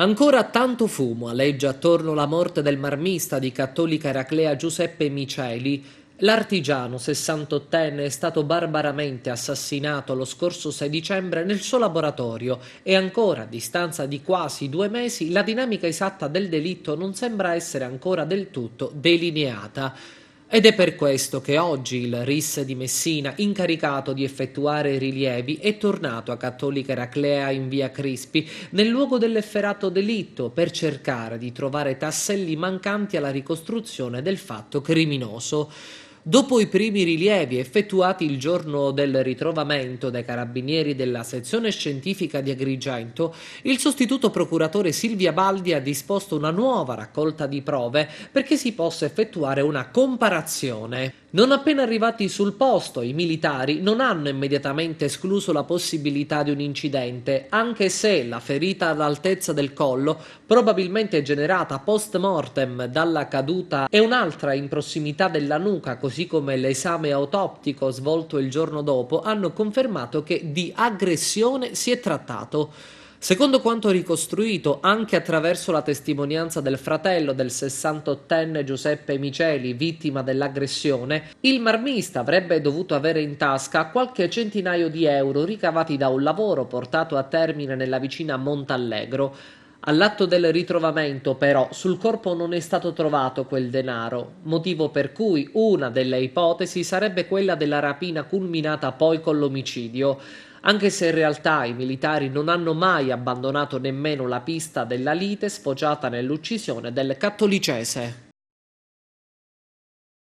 Ancora tanto fumo aleggia attorno alla morte del marmista di Cattolica Eraclea Giuseppe Miceli. L'artigiano 68enne è stato barbaramente assassinato lo scorso 6 dicembre nel suo laboratorio e ancora, a distanza di quasi 2 mesi, la dinamica esatta del delitto non sembra essere ancora del tutto delineata. Ed è per questo che oggi il RIS di Messina, incaricato di effettuare i rilievi, è tornato a Cattolica Eraclea in via Crispi, nel luogo dell'efferato delitto, per cercare di trovare tasselli mancanti alla ricostruzione del fatto criminoso. Dopo i primi rilievi effettuati il giorno del ritrovamento dai carabinieri della sezione scientifica di Agrigento, il sostituto procuratore Silvia Baldi ha disposto una nuova raccolta di prove perché si possa effettuare una comparazione. Non appena arrivati sul posto, i militari non hanno immediatamente escluso la possibilità di un incidente, anche se la ferita all'altezza del collo, probabilmente generata post mortem dalla caduta, e un'altra in prossimità della nuca, così come l'esame autoptico svolto il giorno dopo, hanno confermato che di aggressione si è trattato. Secondo quanto ricostruito anche attraverso la testimonianza del fratello del 68enne Giuseppe Miceli, vittima dell'aggressione, il marmista avrebbe dovuto avere in tasca qualche centinaio di euro ricavati da un lavoro portato a termine nella vicina Montallegro. All'atto del ritrovamento, però, sul corpo non è stato trovato quel denaro, motivo per cui una delle ipotesi sarebbe quella della rapina culminata poi con l'omicidio, anche se in realtà i militari non hanno mai abbandonato nemmeno la pista della lite sfociata nell'uccisione del cattolicese.